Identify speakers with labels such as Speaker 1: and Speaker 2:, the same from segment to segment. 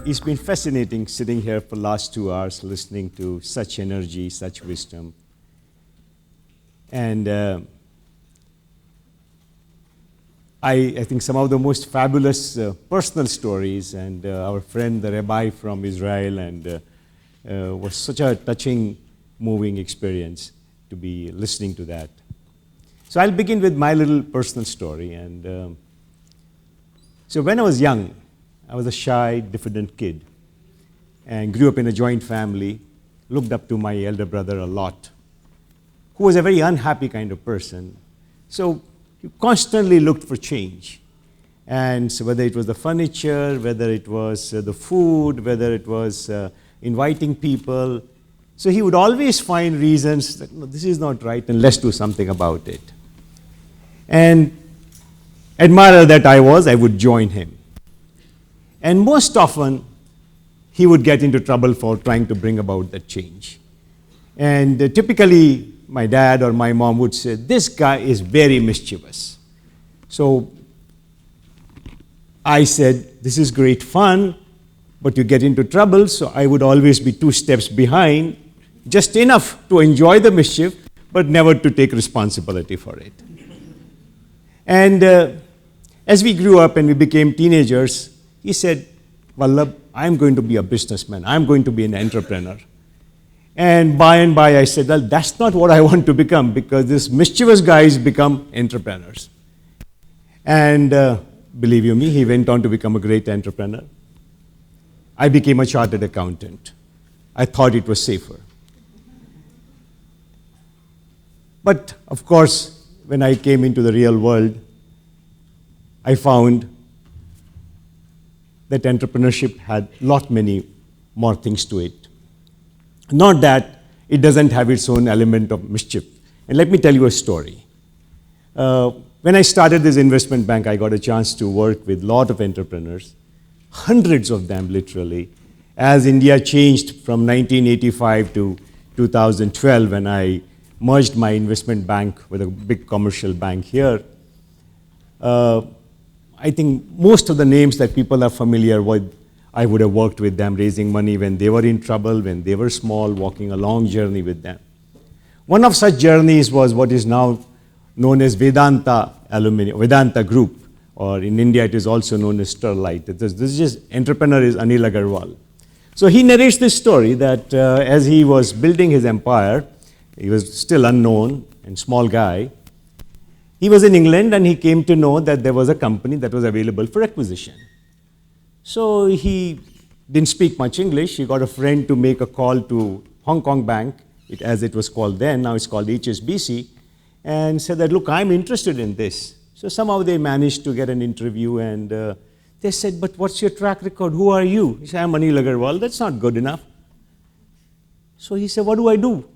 Speaker 1: It's been fascinating sitting here for the last 2 hours listening to such energy, such wisdom. And I think some of the most fabulous personal stories, and our friend, the rabbi from Israel, and was such a touching, moving experience to be listening to that. So I'll begin with my little personal story. And so when I was young, I was a shy, diffident kid and grew up in a joint family, looked up to my elder brother a lot, who was a very unhappy kind of person. So he constantly looked for change. And so whether it was the furniture, whether it was the food, whether it was inviting people, so he would always find reasons that, no, this is not right and let's do something about it. And admirer that I was, I would join him. And most often, he would get into trouble for trying to bring about that change. And typically, my dad or my mom would say, this guy is very mischievous. So I said, this is great fun, but you get into trouble, so I would always be 2 steps behind, just enough to enjoy the mischief, but never to take responsibility for it. And as we grew up and we became teenagers, he said, Vallabh, I'm going to be a businessman. I'm going to be an entrepreneur. And by I said, well, that's not what I want to become, because these mischievous guys become entrepreneurs. And believe you me, he went on to become a great entrepreneur. I became a chartered accountant. I thought it was safer. But of course, when I came into the real world, I found that entrepreneurship had many more things to it. Not that it doesn't have its own element of mischief. And let me tell you a story. When I started this investment bank, I got a chance to work with a lot of entrepreneurs, hundreds of them literally, as India changed from 1985 to 2012 when I merged my investment bank with a big commercial bank here. I think most of the names that people are familiar with, I would have worked with them, raising money when they were in trouble, when they were small, walking a long journey with them. One of such journeys was what is now known as Vedanta Group, or in India it is also known as Sterlite. This entrepreneur is Anil Agarwal. So he narrates this story that as he was building his empire, he was still unknown and small guy. He was in England and he came to know that there was a company that was available for acquisition. So he didn't speak much English. He got a friend to make a call to Hong Kong Bank, as it was called then, now it's called HSBC, and said that, look, I'm interested in this. So somehow they managed to get an interview, and they said, but what's your track record? Who are you? He said, I'm Anil Agarwal. That's not good enough. So he said, what do I do?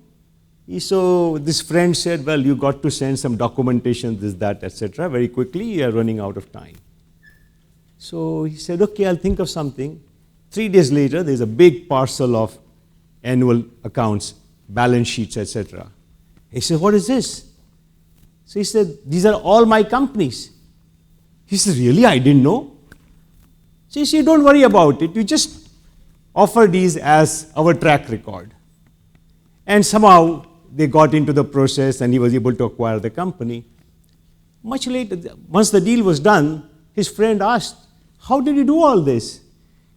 Speaker 1: So this friend said, well, you got to send some documentation, this, that, etc. Very quickly, you are running out of time. So he said, okay, I'll think of something. 3 days later, there's a big parcel of annual accounts, balance sheets, etc. He said, what is this? So he said, these are all my companies. He said, really? I didn't know. So he said, don't worry about it. You just offer these as our track record. And somehow they got into the process and he was able to acquire the company. Much later, once the deal was done, his friend asked, how did you do all this?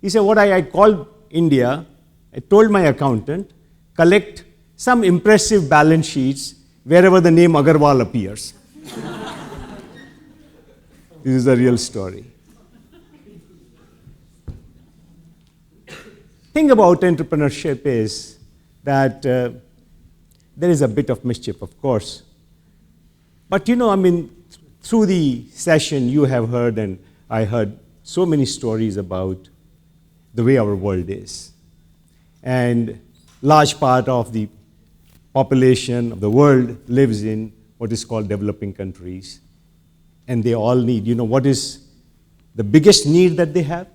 Speaker 1: He said, what I called India, I told my accountant, collect some impressive balance sheets wherever the name Agarwal appears. This is a real story. Thing about entrepreneurship is that there is a bit of mischief, of course. But through the session you have heard and I heard so many stories about the way our world is. And large part of the population of the world lives in what is called developing countries. And they all need, what is the biggest need that they have?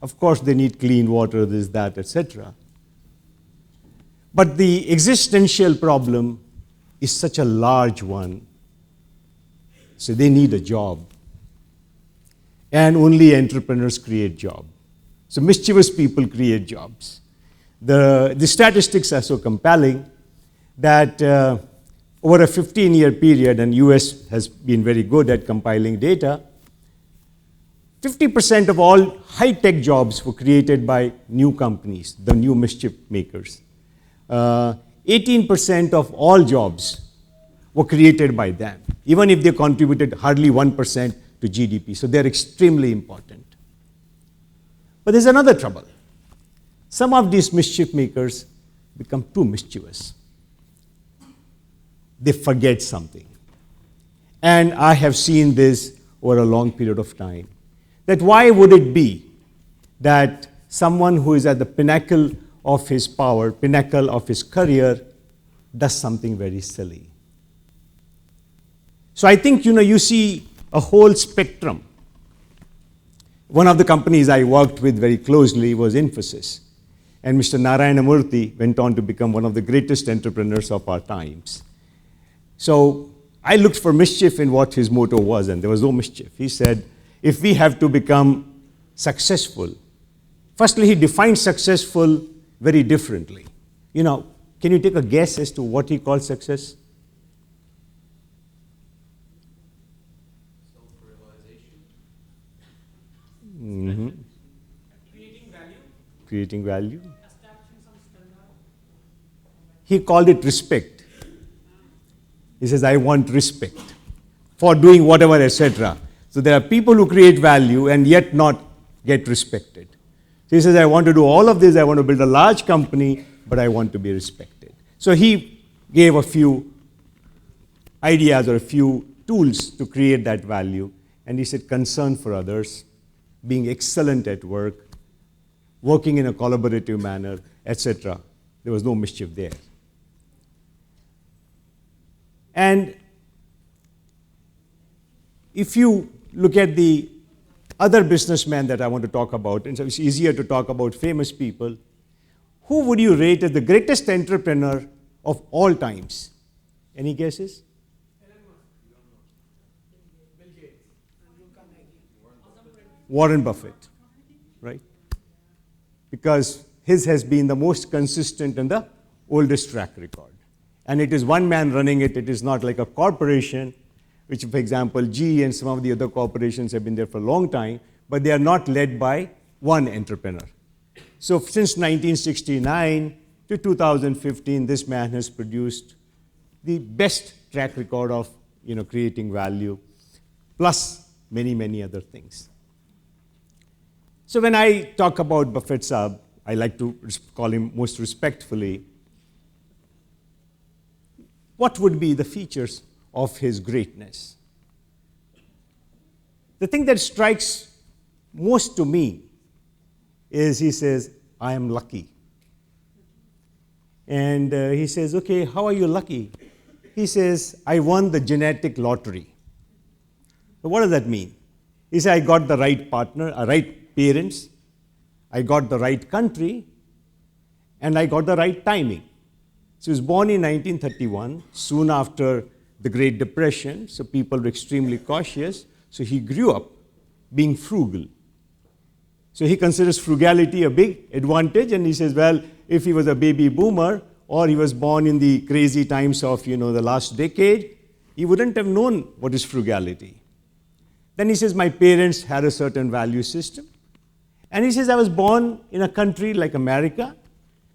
Speaker 1: Of course, they need clean water, this, that, etc. But the existential problem is such a large one. So they need a job. And only entrepreneurs create job. So mischievous people create jobs. The statistics are so compelling that over a 15-year period, and US has been very good at compiling data, 50% of all high-tech jobs were created by new companies, the new mischief makers. 18% of all jobs were created by them, even if they contributed hardly 1% to GDP. So they're extremely important. But there's another trouble. Some of these mischief makers become too mischievous. They forget something. And I have seen this over a long period of time. That why would it be that someone who is at the pinnacle of his power, pinnacle of his career, does something very silly? So I think, you see a whole spectrum. One of the companies I worked with very closely was Infosys. And Mr. Narayana Murthy went on to become one of the greatest entrepreneurs of our times. So I looked for mischief in what his motto was, and there was no mischief. He said, if we have to become successful, firstly, he defined successful very differently. Can you take a guess as to what he called success?
Speaker 2: Self-realization.
Speaker 1: Mm-hmm.
Speaker 2: Creating value.
Speaker 1: Creating value.
Speaker 2: Establishing some standard.
Speaker 1: He called it respect. He says, I want respect for doing whatever, etc. So there are people who create value and yet not get respected. So he says, I want to do all of this, I want to build a large company, but I want to be respected. So he gave a few ideas or a few tools to create that value. And he said, concern for others, being excellent at work, working in a collaborative manner, etc. There was no mischief there. And if you look at the other businessmen that I want to talk about, and so it's easier to talk about famous people, who would you rate as the greatest entrepreneur of all times? Any guesses? Warren Buffett, right? Because his has been the most consistent and the oldest track record. And it is one man running it. It is not like a corporation, which, for example, GE and some of the other corporations have been there for a long time, but they are not led by one entrepreneur. So since 1969 to 2015, this man has produced the best track record of creating value, plus many, many other things. So when I talk about Buffett Saab, I like to call him most respectfully. What would be the features of his greatness? The thing that strikes most to me is he says, I am lucky. And he says, okay, how are you lucky? He says, I won the genetic lottery. So what does that mean? He said, I got the right partner, right parents, I got the right country, and I got the right timing. So he was born in 1931, soon after the Great Depression, so people were extremely cautious. So he grew up being frugal. So he considers frugality a big advantage, and he says, well, if he was a baby boomer, or he was born in the crazy times of the last decade, he wouldn't have known what is frugality. Then he says, my parents had a certain value system. And he says, I was born in a country like America,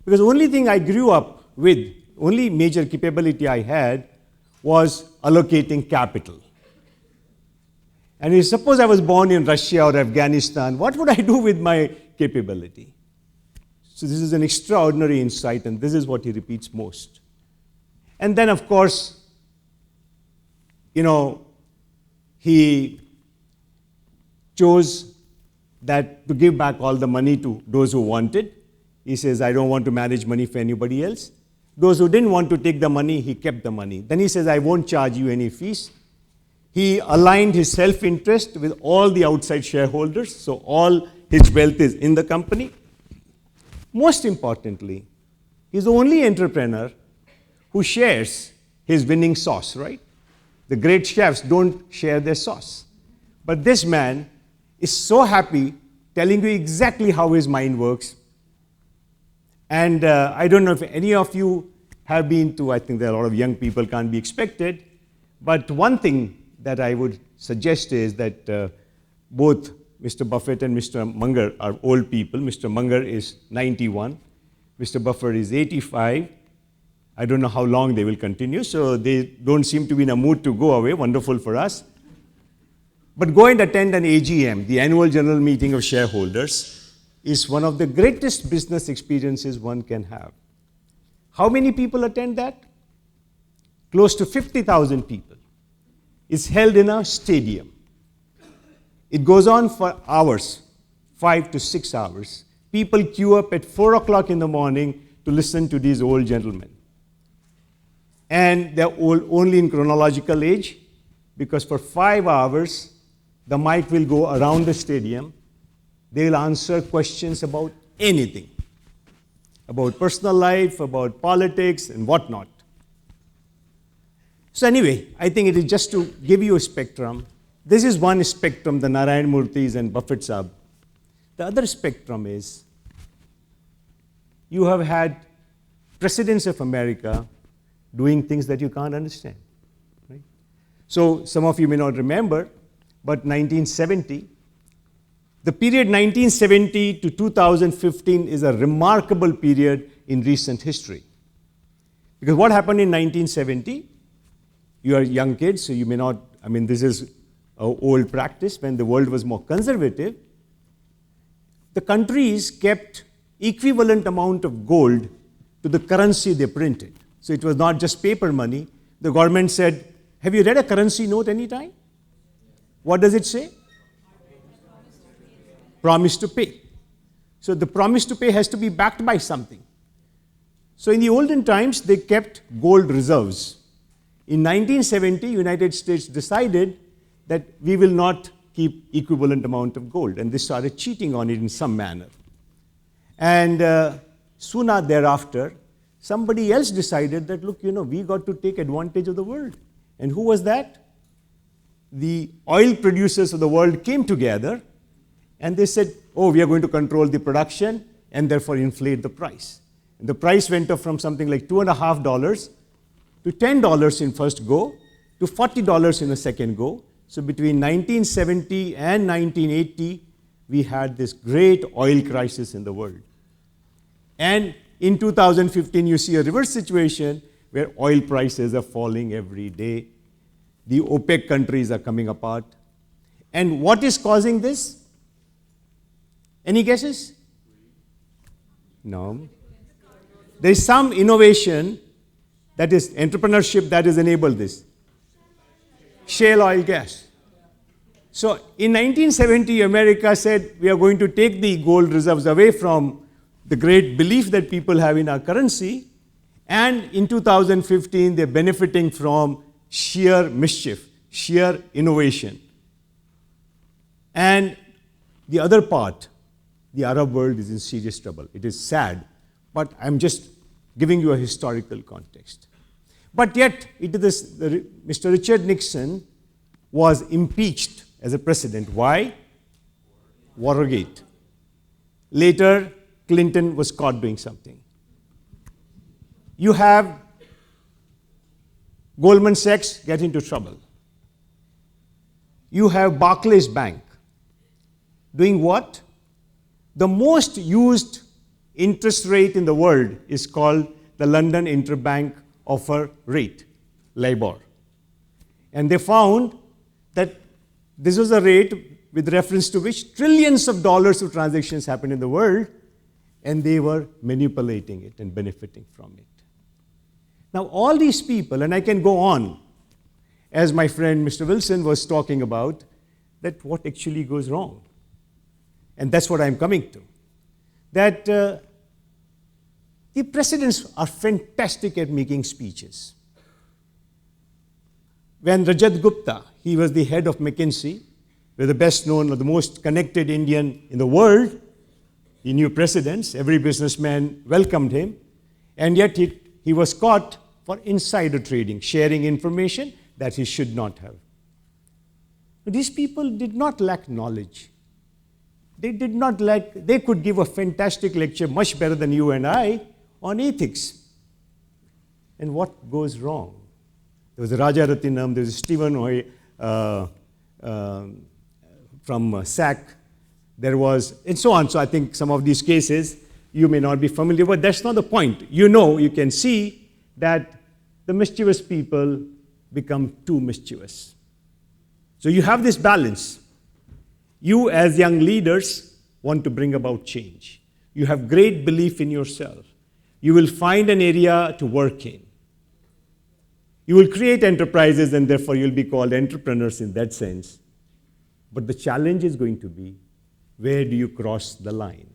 Speaker 1: because the only thing I grew up with, only major capability I had was allocating capital. And he says, suppose I was born in Russia or Afghanistan, what would I do with my capability? So this is an extraordinary insight, and this is what he repeats most. And then, of course, he chose that to give back all the money to those who wanted. He says, I don't want to manage money for anybody else. Those who didn't want to take the money, he kept the money. Then he says, I won't charge you any fees. He aligned his self-interest with all the outside shareholders, so all his wealth is in the company. Most importantly, he's the only entrepreneur who shares his winning sauce, right? The great chefs don't share their sauce. But this man is so happy telling you exactly how his mind works. And I don't know if any of you have been to, I think there are a lot of young people, can't be expected. But one thing that I would suggest is that both Mr. Buffett and Mr. Munger are old people. Mr. Munger is 91. Mr. Buffett is 85. I don't know how long they will continue, so they don't seem to be in a mood to go away. Wonderful for us. But go and attend an AGM, the annual general meeting of shareholders, is one of the greatest business experiences one can have. How many people attend that? Close to 50,000 people. It's held in a stadium. It goes on for hours, 5 to 6 hours. People queue up at 4 o'clock in the morning to listen to these old gentlemen. And they're only in chronological age, because for 5 hours, the mic will go around the stadium. They'll answer questions about anything, about personal life, about politics, and whatnot. So anyway, I think it is just to give you a spectrum. This is one spectrum, the Narayan Murthis and Buffett Sahab. The other spectrum is, you have had presidents of America doing things that you can't understand. Right? So some of you may not remember, but 1970, the period 1970 to 2015 is a remarkable period in recent history. Because what happened in 1970, you are young kids, so you may not, this is an old practice when the world was more conservative. The countries kept equivalent amount of gold to the currency they printed. So it was not just paper money. The government said, have you read a currency note any time? What does it say? Promise to pay. So the promise to pay has to be backed by something. So in the olden times, they kept gold reserves. In 1970, United States decided that we will not keep equivalent amount of gold, and they started cheating on it in some manner. And soon thereafter, somebody else decided that, look, we got to take advantage of the world. And who was that? The oil producers of the world came together and they said, oh, we are going to control the production and therefore inflate the price. And the price went up from something like $2.50 to $10 in first go to $40 in a second go. So between 1970 and 1980, we had this great oil crisis in the world. And in 2015, you see a reverse situation where oil prices are falling every day. The OPEC countries are coming apart. And what is causing this? Any guesses? No. There is some innovation, that is entrepreneurship, that has enabled this. Shale oil gas. So in 1970, America said, we are going to take the gold reserves away from the great belief that people have in our currency. And in 2015, they're benefiting from sheer mischief, sheer innovation. And the other part, the Arab world is in serious trouble. It is sad, but I'm just giving you a historical context. But yet, Mr. Richard Nixon was impeached as a president. Why? Watergate. Later, Clinton was caught doing something. You have Goldman Sachs get into trouble. You have Barclays Bank doing what? The most used interest rate in the world is called the London Interbank Offer Rate, LIBOR. And they found that this was a rate with reference to which trillions of dollars of transactions happened in the world, and they were manipulating it and benefiting from it. Now, all these people, and I can go on, as my friend Mr. Wilson was talking about, that what actually goes wrong. And that's what I'm coming to. That the presidents are fantastic at making speeches. When Rajat Gupta, he was the head of McKinsey, the best known or the most connected Indian in the world, he knew presidents, every businessman welcomed him, and yet he was caught for insider trading, sharing information that he should not have. But these people did not lack knowledge. they did not like, they could give a fantastic lecture, much better than you and I, on ethics. And what goes wrong? There was a Raja Ratinam, there was Stephen Hoy from SAC, there was, and so on. So I think some of these cases you may not be familiar, but that's not the point. You know, you can see that the mischievous people become too mischievous. So you have this balance. You as young leaders want to bring about change. You have great belief in yourself. You will find an area to work in. You will create enterprises and therefore you'll be called entrepreneurs in that sense. But the challenge is going to be, where do you cross the line?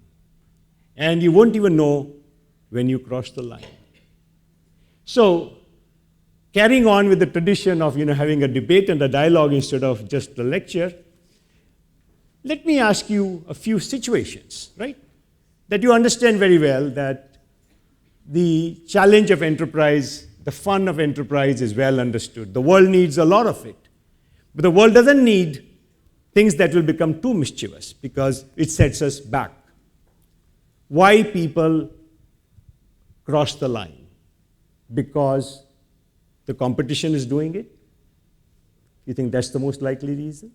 Speaker 1: And you won't even know when you cross the line. So, carrying on with the tradition of having a debate and a dialogue instead of just a lecture, let me ask you a few situations, right? That you understand very well that the challenge of enterprise, the fun of enterprise is well understood. The world needs a lot of it. But the world doesn't need things that will become too mischievous because it sets us back. Why people cross the line? Because the competition is doing it? You think that's the most likely reason?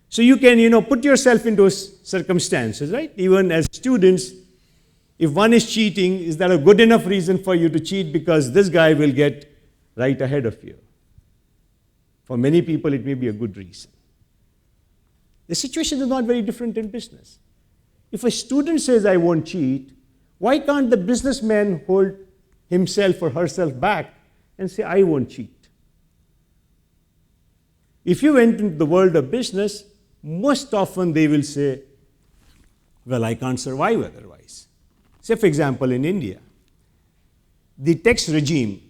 Speaker 1: So you can, put yourself into circumstances, right? Even as students, if one is cheating, is that a good enough reason for you to cheat because this guy will get right ahead of you? For many people, it may be a good reason. The situation is not very different in business. If a student says, I won't cheat, why can't the businessman hold himself or herself back and say, I won't cheat? If you went into the world of business, most often they will say, well, I can't survive otherwise. Say, for example, in India, the tax regime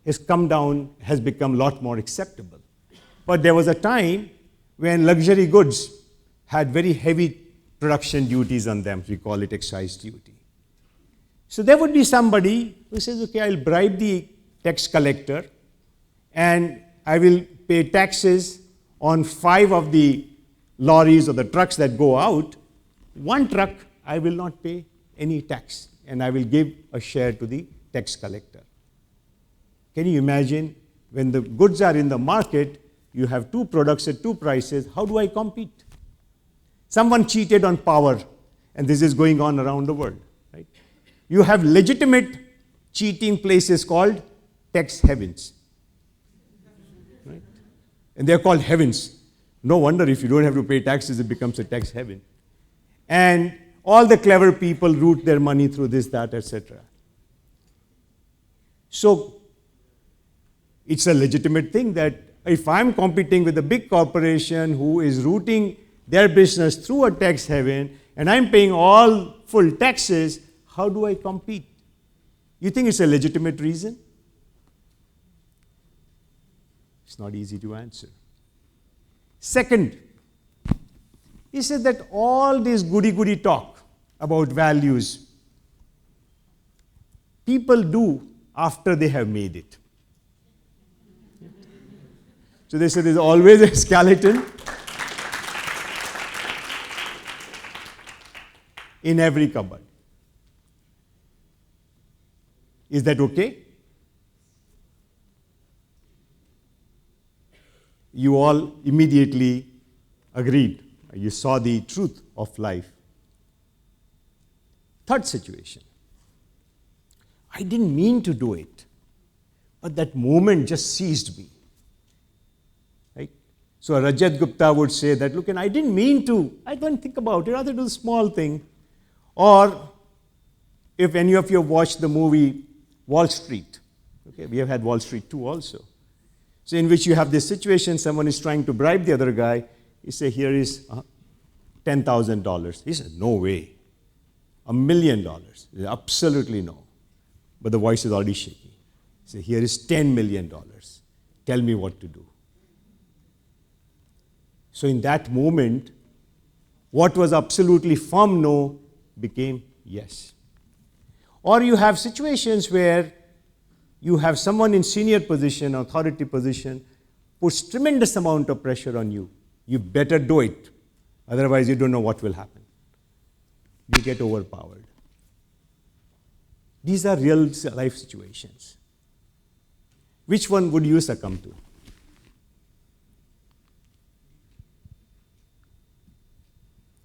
Speaker 1: has come down, has become a lot more acceptable. But there was a time when luxury goods had very heavy production duties on them. We call it excise duty. So there would be somebody who says, okay, I'll bribe the tax collector and I will pay taxes on 5 of the lorries or the trucks that go out. 1 truck, I will not pay any tax and I will give a share to the tax collector. Can you imagine when the goods are in the market, you have 2 products at 2 prices, how do I compete? Someone cheated on power, and this is going on around the world. Right? You have legitimate cheating places called tax havens. Right? And they're called heavens. No wonder if you don't have to pay taxes, it becomes a tax haven. And all the clever people route their money through this, that, etc. So, it's a legitimate thing that if I'm competing with a big corporation who is routing their business through a tax haven and I'm paying all full taxes, how do I compete? You think it's a legitimate reason? It's not easy to answer. Second, he said that all this goody-goody talk about values, people do after they have made it. So they said there's always a skeleton in every cupboard. Is that okay? You all immediately agreed. You saw the truth of life. Third situation. I didn't mean to do it, but that moment just seized me. Right? So Rajat Gupta would say that, look, and I didn't mean to. I don't think about it. Rather do a small thing. Or if any of you have watched the movie Wall Street, okay, we have had Wall Street 2 also. So in which you have this situation, someone is trying to bribe the other guy. He says, here is $10,000. He said, no way. $1 million. Absolutely no. But the voice is already shaking. He said, here is $10 million. Tell me what to do. So in that moment, what was absolutely firm no became yes. Or you have situations where you have someone in senior position, authority position, puts tremendous amount of pressure on you. You better do it. Otherwise, you don't know what will happen. You get overpowered. These are real life situations. Which one would you succumb to?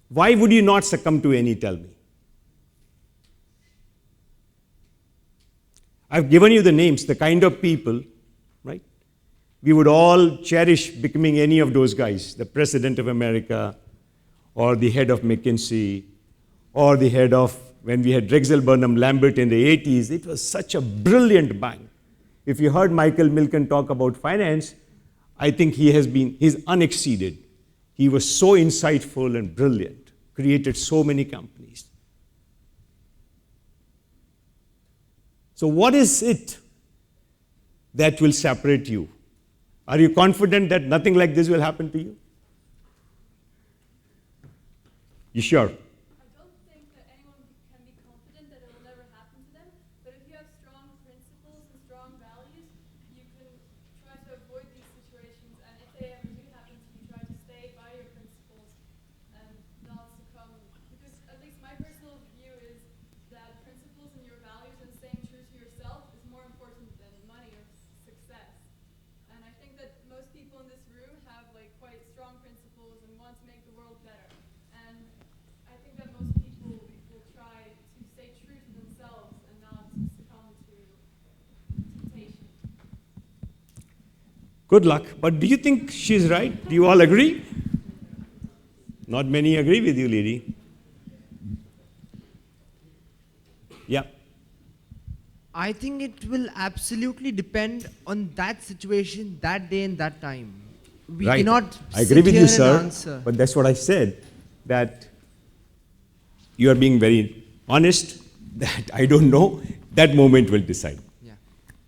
Speaker 1: Why would you not succumb to any, tell me? I've given you the names, the kind of people, right? We would all cherish becoming any of those guys, the President of America, or the head of McKinsey, or the head of, when we had Drexel Burnham Lambert in the 80s, it was such a brilliant bank. If you heard Michael Milken talk about finance, I think he's unexceeded. He was so insightful and brilliant, created so many companies. So what is it that will separate you? Are you confident that nothing like this will happen to you? You sure?
Speaker 3: I don't think that anyone can be confident that it will never happen to them, but if you have strong principles and strong values, you can try to avoid these situations, and if they ever do happen to you, try to stay by your principles and not succumb. Because at least my personal view is that principles and your values and staying true to yourself is more important than money or success. And I think that most people in this room have like quite strong principles and want to make the world better. And I think that most people will try to stay true to themselves and not succumb to temptation.
Speaker 1: Good luck. But do you think she's right? Do you all agree? Not many agree with you, lady. Yeah.
Speaker 4: I think it will absolutely depend on that situation, that day and that time. We
Speaker 1: Right.
Speaker 4: cannot
Speaker 1: I
Speaker 4: sit
Speaker 1: agree with
Speaker 4: here
Speaker 1: you,
Speaker 4: and
Speaker 1: sir.
Speaker 4: answer.
Speaker 1: But that's what I said, that you are being very honest, that I don't know, that moment will decide.
Speaker 4: Yeah.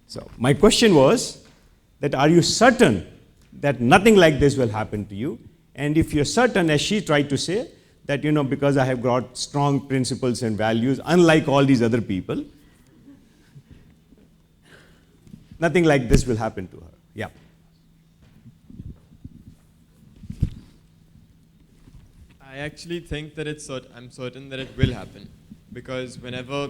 Speaker 1: So my question was that are you certain that nothing like this will happen to you? And if you're certain, as she tried to say, that because I have got strong principles and values, unlike all these other people, nothing like this will happen to her. Yeah.
Speaker 5: I actually think that I'm certain that it will happen, because whenever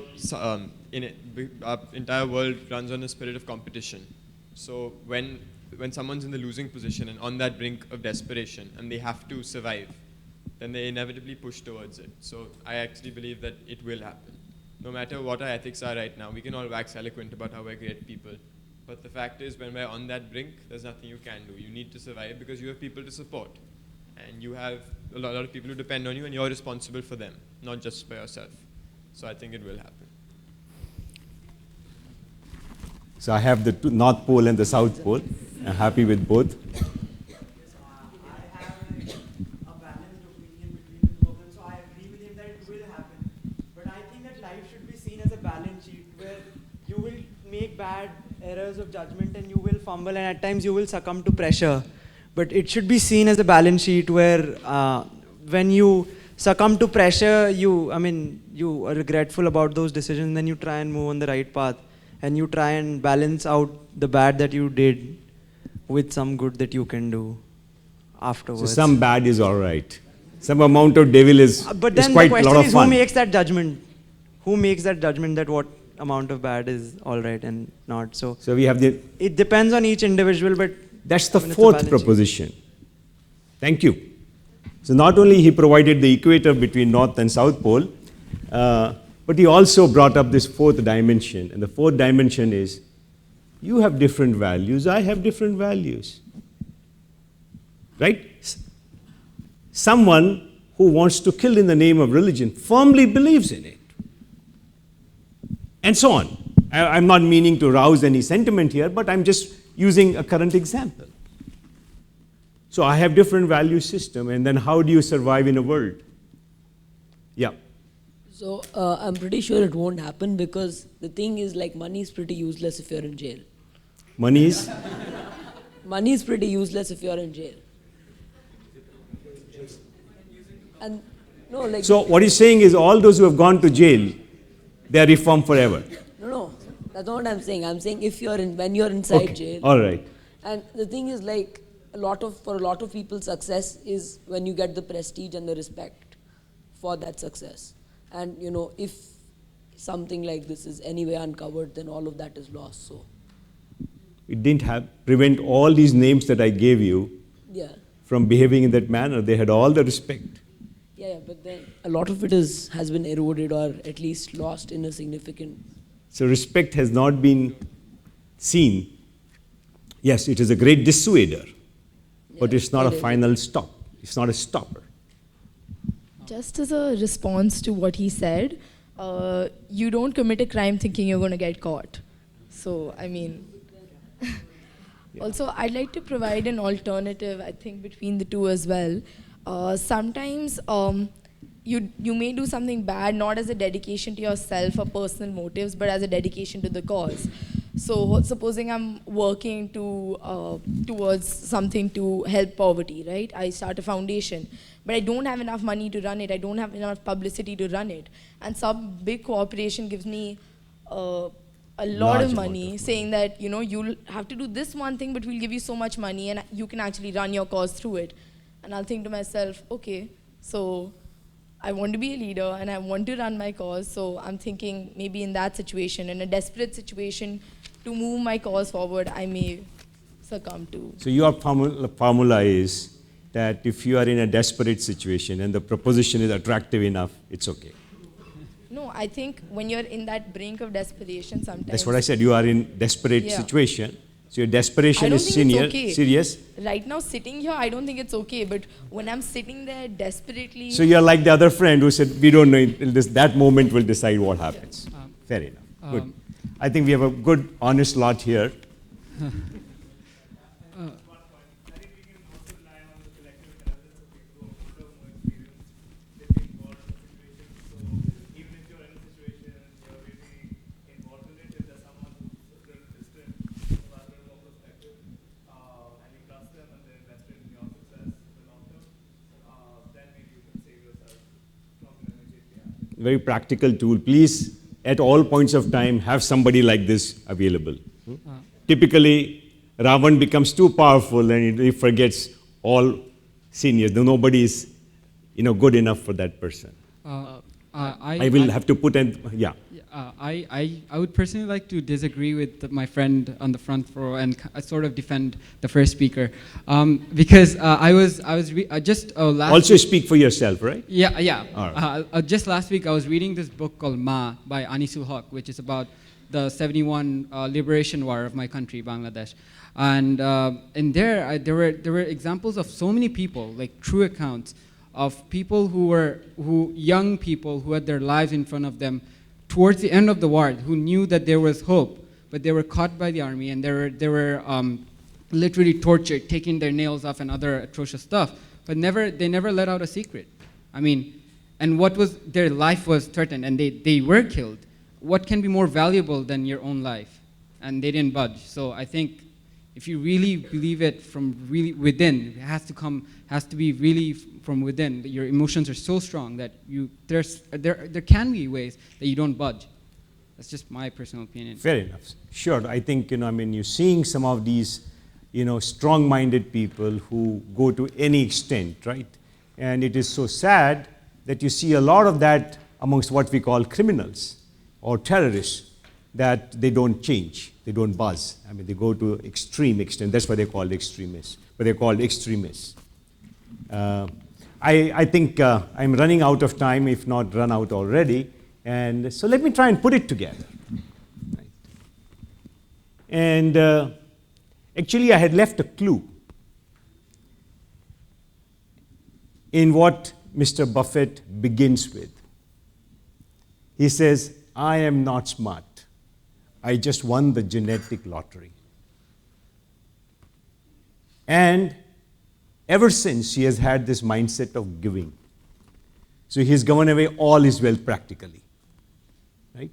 Speaker 5: our entire world runs on a spirit of competition. So when someone's in the losing position and on that brink of desperation and they have to survive, then they inevitably push towards it. So I actually believe that it will happen. No matter what our ethics are right now, we can all wax eloquent about how we're great people. But the fact is, when we're on that brink, there's nothing you can do. You need to survive because you have people to support. And you have a lot of people who depend on you, and you're responsible for them, not just for yourself. So I think it will happen.
Speaker 1: So I have the North Pole and the South Pole. I'm happy with both.
Speaker 6: I have a balanced opinion between the two of them, so I agree with him that it will happen. But I think that life should be seen as a balance sheet where you will make bad errors of judgment and you will fumble and at times you will succumb to pressure. But it should be seen as a balance sheet where when you succumb to pressure, you are regretful about those decisions, and then you try and move on the right path and you try and balance out the bad that you did with some good that you can do
Speaker 1: So
Speaker 6: afterwards.
Speaker 1: some bad is all right. Some amount of devil is,
Speaker 6: But
Speaker 1: is
Speaker 6: then the
Speaker 1: quite a
Speaker 6: question
Speaker 1: lot of
Speaker 6: is,
Speaker 1: fun.
Speaker 6: who makes that judgment? Who makes that judgment that what amount of bad is all right and not? So
Speaker 1: So we have
Speaker 6: it depends on each individual, but
Speaker 1: that's the
Speaker 6: it's a
Speaker 1: fourth
Speaker 6: balance sheet.
Speaker 1: proposition. Thank you. So not only he provided the equator between North and South Pole, but he also brought up this fourth dimension. And the fourth dimension is, you have different values, I have different values. Right? Someone who wants to kill in the name of religion firmly believes in it. And so on. I'm not meaning to rouse any sentiment here, but I'm just using a current example. So I have different value system, and then how do you survive in a world? Yeah.
Speaker 7: So I'm pretty sure it won't happen, because the thing is, like, money is pretty useless if you're in jail.
Speaker 1: Money is?
Speaker 7: Money is pretty useless if you're in jail. And no, like,
Speaker 1: So what he's saying is all those who have gone to jail, they are reformed forever.
Speaker 7: no, that's not what I'm saying. I'm saying if you're when you're inside
Speaker 1: Okay.
Speaker 7: jail.
Speaker 1: All right.
Speaker 7: And the thing is, like, for a lot of people, success is when you get the prestige and the respect for that success. And if something like this is anyway uncovered, then all of that is lost. So
Speaker 1: it didn't prevent all these names that I gave you
Speaker 7: yeah.
Speaker 1: from behaving in that manner. They had all the respect.
Speaker 7: Yeah, but then a lot of it has been eroded or at least lost in a significant.
Speaker 1: So respect has not been seen. Yes, it is a great dissuader, but it's not a final stop. It's not a stopper.
Speaker 8: Just as a response to what he said, you don't commit a crime thinking you're going to get caught. So, I mean, also, I'd like to provide an alternative, I think, between the two as well. Sometimes you may do something bad, not as a dedication to yourself or personal motives, but as a dedication to the cause. So, supposing I'm working towards something to help poverty, right? I start a foundation, but I don't have enough money to run it. I don't have enough publicity to run it. And some big corporation gives me a lot of money, saying that, you'll have to do this one thing, but we'll give you so much money, and you can actually run your cause through it. And I'll think to myself, okay, so I want to be a leader, and I want to run my cause, so I'm thinking maybe in that situation, in a desperate situation, to move my cause forward, I may succumb to.
Speaker 1: So your formula is that if you are in a desperate situation and the proposition is attractive enough, it's okay.
Speaker 8: No, I think when you're in that brink of desperation sometimes.
Speaker 1: That's what I said. You are in desperate situation. So your desperation is serious.
Speaker 8: Right now, sitting here, I don't think it's okay. But when I'm sitting there desperately.
Speaker 1: So you're like the other friend who said, we don't know, that moment will decide what happens. Fair enough. Good. I think we have a good, honest lot here. Very practical tool. Please, at all points of time, have somebody like this available. Typically, Ravan becomes too powerful and he forgets all seniors. Nobody is, good enough for that person. I will have to put in, yeah.
Speaker 9: I would personally like to disagree with my friend on the front row and sort of defend the first speaker, because just last.
Speaker 1: Also speak for yourself, right?
Speaker 9: Yeah.
Speaker 1: All right.
Speaker 9: Just last week I was reading this book called Ma by Anisul Haq, which is about the 71 liberation war of my country, Bangladesh, and in there were examples of so many people, like true accounts of people young people who had their lives in front of them towards the end of the war, who knew that there was hope, but they were caught by the army and they were literally tortured, taking their nails off and other atrocious stuff, but they never let out a secret. I mean, and their life was threatened and they were killed. What can be more valuable than your own life? And they didn't budge. So I think if you really believe it from really within, it has to be really from within. Your emotions are so strong that there can be ways that you don't budge. That's just my personal opinion.
Speaker 1: Fair enough. Sure. I think, you're seeing some of these, strong-minded people who go to any extent, right? And it is so sad that you see a lot of that amongst what we call criminals or terrorists, that they don't change, they don't buzz. I mean, they go to extreme extent. That's why they're called extremists. But they're called extremists. I think I'm running out of time, if not run out already. And so let me try and put it together. Right. And actually, I had left a clue in what Mr. Buffett begins with. He says, I am not smart. I just won the genetic lottery. And ever since, he has had this mindset of giving. So he's given away all his wealth practically. Right?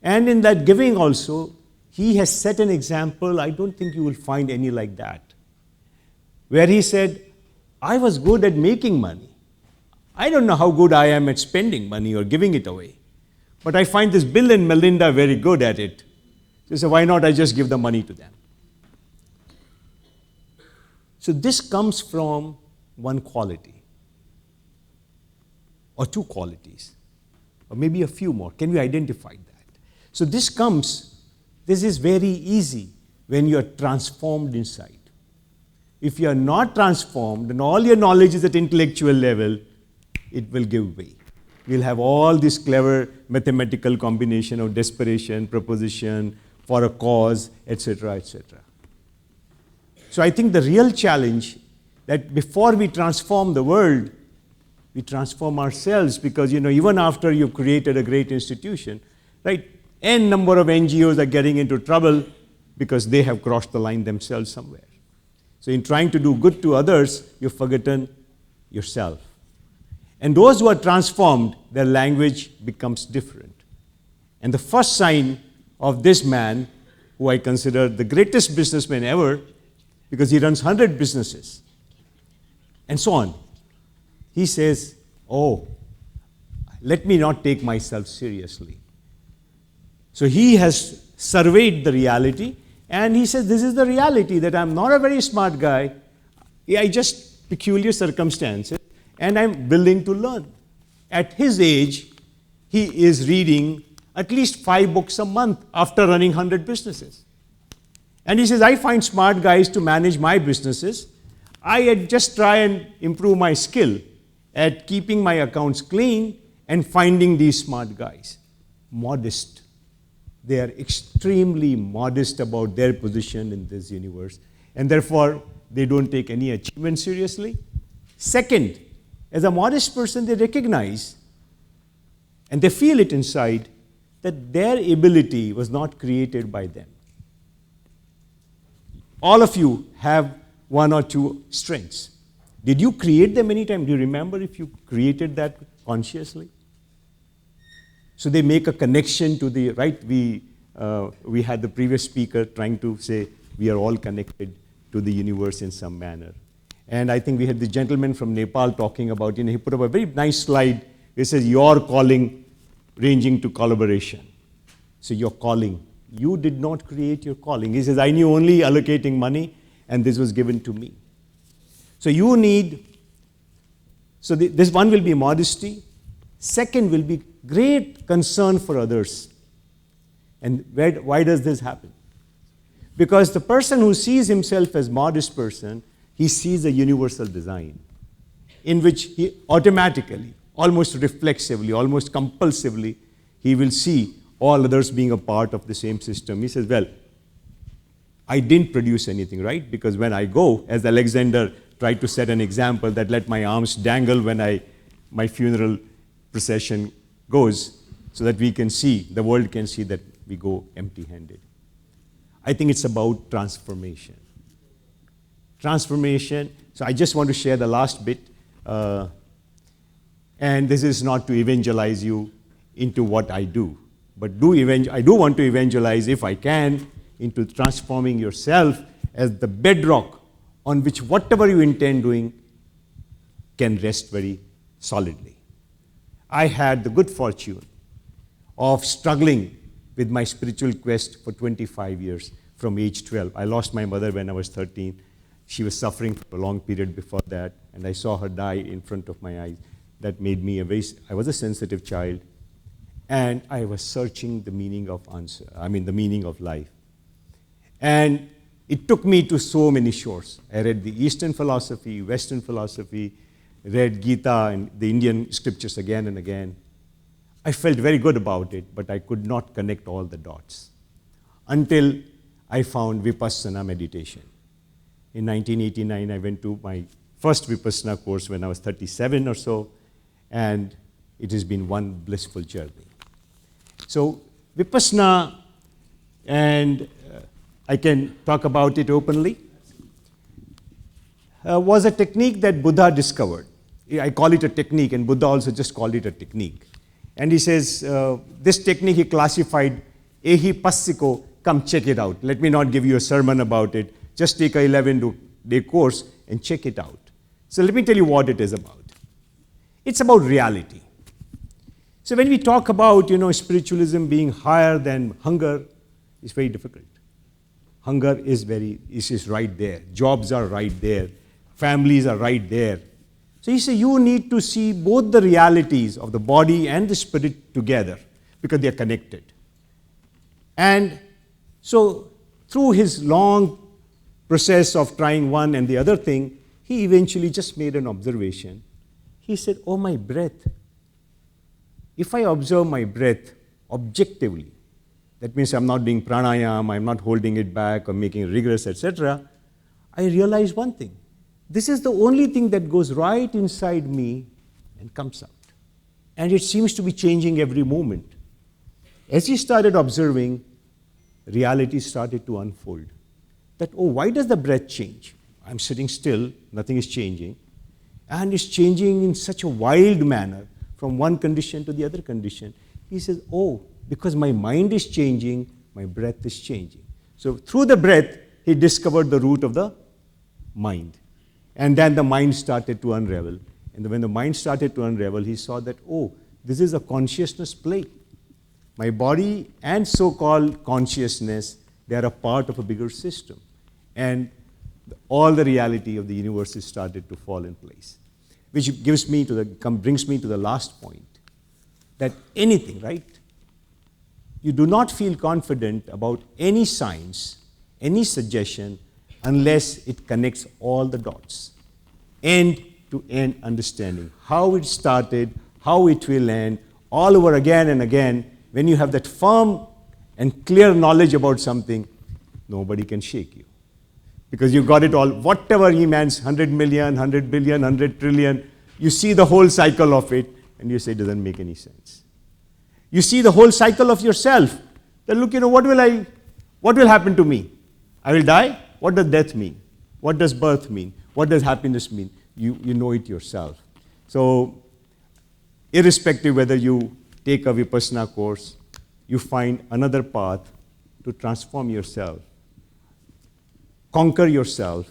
Speaker 1: And in that giving also, he has set an example. I don't think you will find any like that, where he said, I was good at making money. I don't know how good I am at spending money or giving it away. But I find this Bill and Melinda very good at it. So why not I just give the money to them? So this comes from one quality, or two qualities, or maybe a few more. Can we identify that? So this is very easy when you are transformed inside. If you are not transformed and all your knowledge is at intellectual level, it will give way. You'll have all this clever mathematical combination of desperation, proposition, for a cause, etc., etc. So I think the real challenge that before we transform the world, we transform ourselves, because even after you've created a great institution, right? N number of NGOs are getting into trouble because they have crossed the line themselves somewhere. So in trying to do good to others, you've forgotten yourself. And those who are transformed, their language becomes different. And the first sign of this man, who I consider the greatest businessman ever, because he runs 100 businesses, and so on. He says, oh, let me not take myself seriously. So he has surveyed the reality, and he says, this is the reality, that I'm not a very smart guy. I just peculiar circumstances, and I'm willing to learn. At his age, he is reading at least 5 books a month after running 100 businesses. And he says, I find smart guys to manage my businesses. I just try and improve my skill at keeping my accounts clean and finding these smart guys. Modest. They are extremely modest about their position in this universe, and therefore they don't take any achievement seriously. Second, as a modest person, they recognize, and they feel it inside, that their ability was not created by them. All of you have one or two strengths. Did you create them anytime? Do you remember if you created that consciously? So they make a connection to the, right? We had the previous speaker trying to say we are all connected to the universe in some manner. And I think we had the gentleman from Nepal talking about, he put up a very nice slide. It says, your calling ranging to collaboration. So your calling, you did not create your calling. He says, I knew only allocating money, and this was given to me. So you need, this one will be modesty. Second will be great concern for others. And why does this happen? Because the person who sees himself as modest person, he sees a universal design in which he automatically, almost reflexively, almost compulsively, he will see all others being a part of the same system. He says, well, I didn't produce anything, right? Because when I go, as Alexander tried to set an example, that let my arms dangle when my funeral procession goes, so that we can see, the world can see that we go empty-handed. I think it's about transformation. Transformation. So I just want to share the last bit. And this is not to evangelize you into what I do, but I do want to evangelize, if I can, into transforming yourself as the bedrock on which whatever you intend doing can rest very solidly. I had the good fortune of struggling with my spiritual quest for 25 years from age 12. I lost my mother when I was 13. She was suffering for a long period before that, and I saw her die in front of my eyes. That made me I was a sensitive child, and I was searching the meaning of the meaning of life. And it took me to so many shores. I read the Eastern philosophy, Western philosophy, read Gita and the Indian scriptures again and again. I felt very good about it, but I could not connect all the dots until I found Vipassana meditation. In 1989, I went to my first Vipassana course when I was 37 or so, and it has been one blissful journey. So Vipassana, and I can talk about it openly, was a technique that Buddha discovered. I call it a technique, and Buddha also just called it a technique. And he says, this technique he classified, Ehi Passiko, come check it out. Let me not give you a sermon about it. Just take a 11-day course and check it out. So let me tell you what it is about. It's about reality. So when we talk about, spiritualism being higher than hunger, it's very difficult. hunger is right there. Jobs are right there. Families are right there. So he said, you need to see both the realities of the body and the spirit together because they are connected. And so through his long process of trying one and the other thing, he eventually just made an observation. He said, oh, my breath. If I observe my breath objectively, that means I'm not doing pranayama, I'm not holding it back or making rigorous, etc., I realize one thing. This is the only thing that goes right inside me and comes out. And it seems to be changing every moment. As he started observing, reality started to unfold. That, oh, why does the breath change? I'm sitting still, nothing is changing. And it's changing in such a wild manner from one condition to the other condition. He says, oh, because my mind is changing, my breath is changing. So through the breath, he discovered the root of the mind. And then the mind started to unravel. And when the mind started to unravel, he saw that, oh, this is a consciousness play. My body and so-called consciousness, they are a part of a bigger system. And all the reality of the universe has started to fall in place. Which brings me to the last point. That anything, right? You do not feel confident about any science, any suggestion, unless it connects all the dots. End-to-end understanding. How it started, how it will end, all over again and again. When you have that firm and clear knowledge about something, nobody can shake you. Because you got it all, whatever he means, 100 million, 100 billion, 100 trillion, you see the whole cycle of it, and you say it doesn't make any sense. You see the whole cycle of yourself. Then look, what will happen to me? I will die? What does death mean? What does birth mean? What does happiness mean? You know it yourself. So, irrespective whether you take a Vipassana course, you find another path to transform yourself, conquer yourself,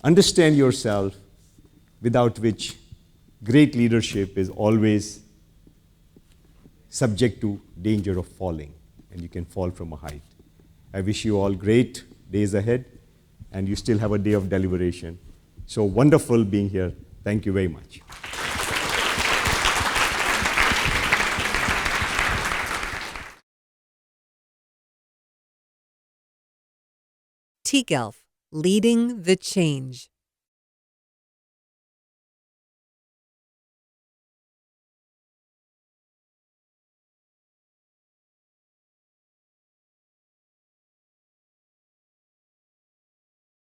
Speaker 1: understand yourself, without which great leadership is always subject to danger of falling, and you can fall from a height. I wish you all great days ahead, and you still have a day of deliberation. So wonderful being here. Thank you very much.
Speaker 10: tGELF, leading the change.